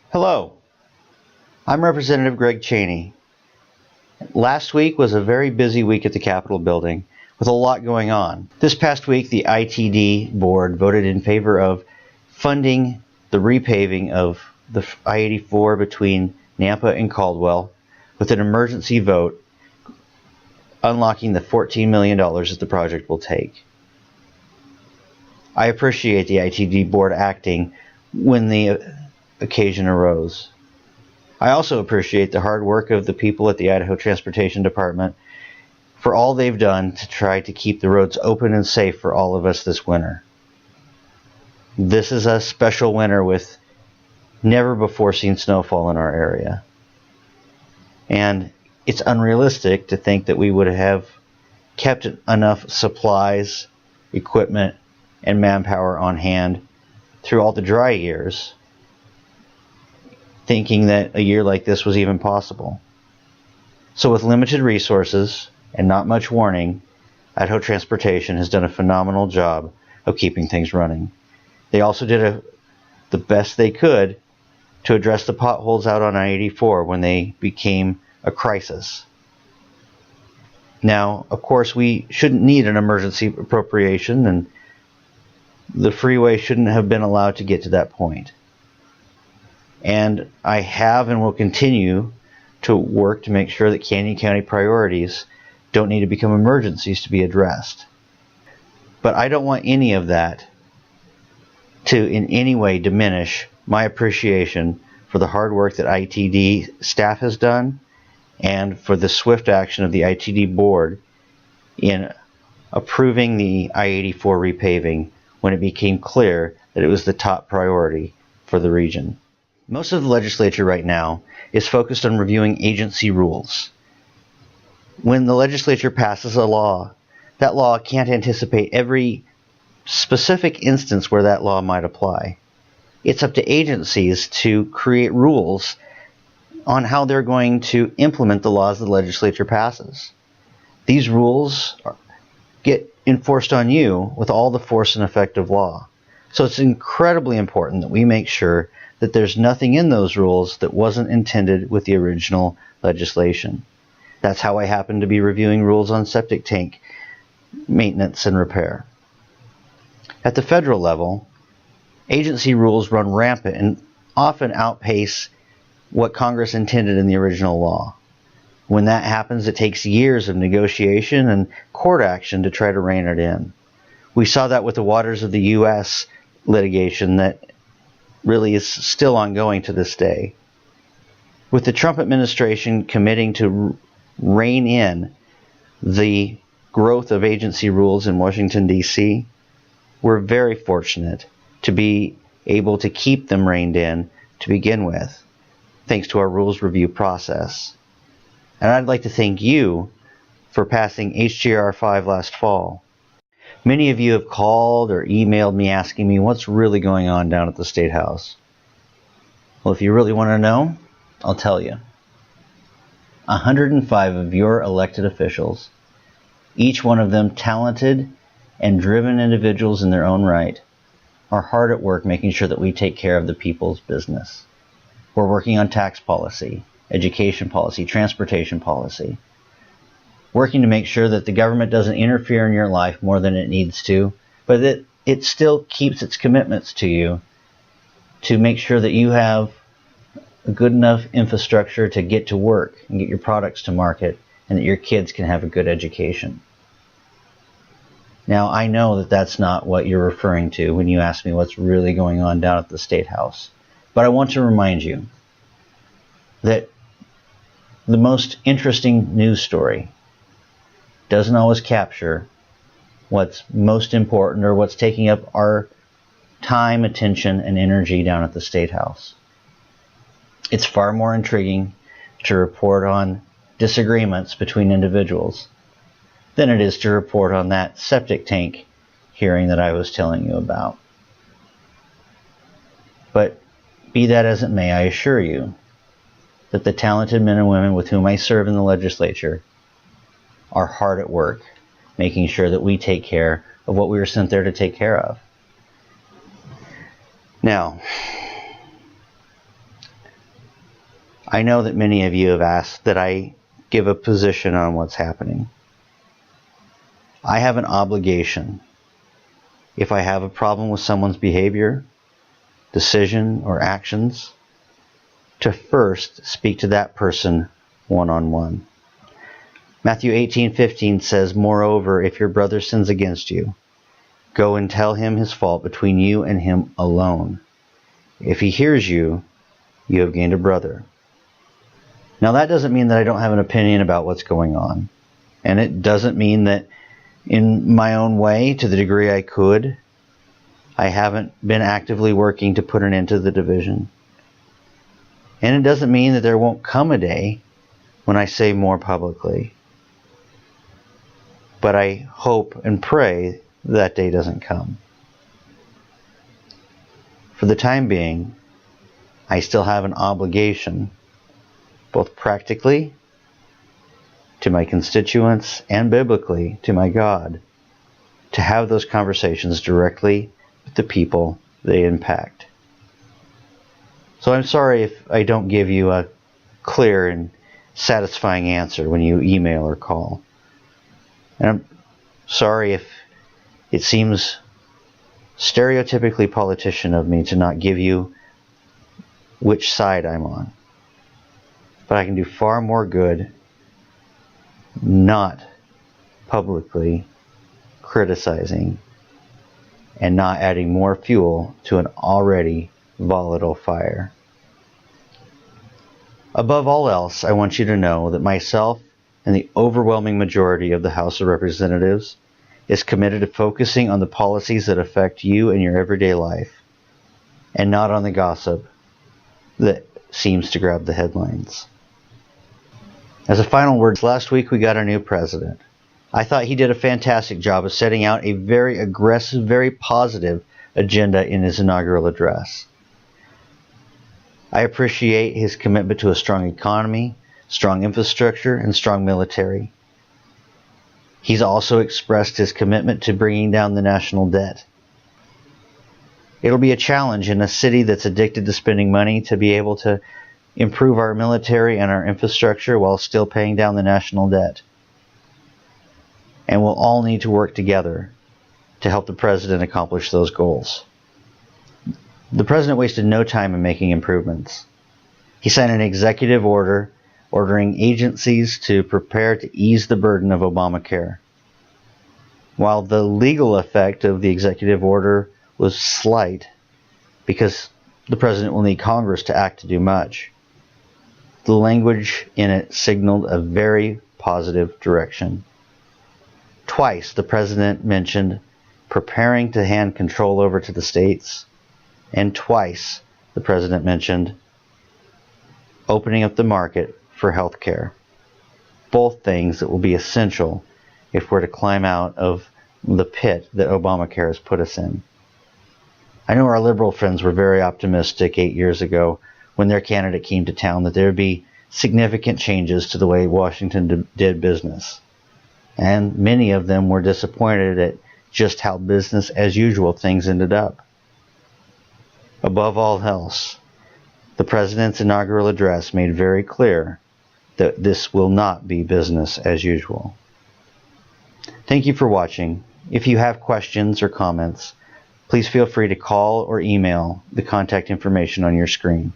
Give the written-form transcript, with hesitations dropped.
Hello, I'm Representative Greg Chaney. Last week was a very busy week at the Capitol building with a lot going on. This past week, the ITD board voted in favor of funding the repaving of the I-84 between Nampa and Caldwell with an emergency vote unlocking the $14 million that the project will take. I appreciate the ITD board acting when the occasion arose. I also appreciate the hard work of the people at the Idaho Transportation Department for all they've done to try to keep the roads open and safe for all of us this winter. This is a special winter with never before seen snowfall in our area. And it's unrealistic to think that we would have kept enough supplies, equipment, and manpower on hand through all the dry years, thinking that a year like this was even possible. So with limited resources and not much warning, Idaho Transportation has done a phenomenal job of keeping things running. They also did the best they could to address the potholes out on I-84 when they became a crisis. Now, of course, we shouldn't need an emergency appropriation, and the freeway shouldn't have been allowed to get to that point. And I have and will continue to work to make sure that Canyon County priorities don't need to become emergencies to be addressed. But I don't want any of that to in any way diminish my appreciation for the hard work that ITD staff has done and for the swift action of the ITD board in approving the I-84 repaving when it became clear that it was the top priority for the region. Most of the legislature right now is focused on reviewing agency rules. When the legislature passes a law, that law can't anticipate every specific instance where that law might apply. It's up to agencies to create rules on how they're going to implement the laws the legislature passes. These rules get enforced on you with all the force and effect of law. So it's incredibly important that we make sure that there's nothing in those rules that wasn't intended with the original legislation. That's how I happen to be reviewing rules on septic tank maintenance and repair. At the federal level, agency rules run rampant and often outpace what Congress intended in the original law. When that happens, it takes years of negotiation and court action to try to rein it in. We saw that with the Waters of the U.S. litigation that really is still ongoing to this day. With the Trump administration committing to rein in the growth of agency rules in Washington, D.C., we're very fortunate to be able to keep them reined in to begin with, thanks to our rules review process. And I'd like to thank you for passing HJR 5 last fall. Many of you have called or emailed me asking me what's really going on down at the State House. Well, if you really want to know, I'll tell you. 105 of your elected officials, each one of them talented and driven individuals in their own right, are hard at work making sure that we take care of the people's business. We're working on tax policy, education policy, transportation policy, working to make sure that the government doesn't interfere in your life more than it needs to, but that it still keeps its commitments to you to make sure that you have a good enough infrastructure to get to work and get your products to market, and that your kids can have a good education. Now, I know that that's not what you're referring to when you ask me what's really going on down at the State House, but I want to remind you that the most interesting news story doesn't always capture what's most important or what's taking up our time, attention, and energy down at the State House. It's far more intriguing to report on disagreements between individuals than it is to report on that septic tank hearing that I was telling you about. But be that as it may, I assure you that the talented men and women with whom I serve in the legislature are hard at work making sure that we take care of what we were sent there to take care of. Now, I know that many of you have asked that I give a position on what's happening. I have an obligation, if I have a problem with someone's behavior, decision, or actions, to first speak to that person one-on-one. Matthew 18:15 says, "Moreover, if your brother sins against you, go and tell him his fault between you and him alone. If he hears you, you have gained a brother." Now that doesn't mean that I don't have an opinion about what's going on. And it doesn't mean that in my own way, to the degree I could, I haven't been actively working to put an end to the division. And it doesn't mean that there won't come a day when I say more publicly. But I hope and pray that day doesn't come. For the time being, I still have an obligation, both practically to my constituents and biblically to my God, to have those conversations directly with the people they impact. So I'm sorry if I don't give you a clear and satisfying answer when you email or call. And I'm sorry if it seems stereotypically politician of me to not give you which side I'm on. But I can do far more good not publicly criticizing and not adding more fuel to an already volatile fire. Above all else, I want you to know that myself and the overwhelming majority of the House of Representatives is committed to focusing on the policies that affect you in your everyday life and not on the gossip that seems to grab the headlines. As a final word, last week we got our new president. I thought he did a fantastic job of setting out a very aggressive, very positive agenda in his inaugural address. I appreciate his commitment to a strong economy, strong infrastructure, and strong military. He's also expressed his commitment to bringing down the national debt. It'll be a challenge in a city that's addicted to spending money to be able to improve our military and our infrastructure while still paying down the national debt. And we'll all need to work together to help the president accomplish those goals. The president wasted no time in making improvements. He signed an executive order ordering agencies to prepare to ease the burden of Obamacare. While the legal effect of the executive order was slight, because the president will need Congress to act to do much, the language in it signaled a very positive direction. Twice the president mentioned preparing to hand control over to the states, and twice the president mentioned opening up the market for health care. Both things that will be essential if we're to climb out of the pit that Obamacare has put us in. I know our liberal friends were very optimistic 8 years ago when their candidate came to town that there would be significant changes to the way Washington did business. And many of them were disappointed at just how business as usual things ended up. Above all else, the president's inaugural address made very clear that this will not be business as usual. Thank you for watching. If you have questions or comments, please feel free to call or email the contact information on your screen.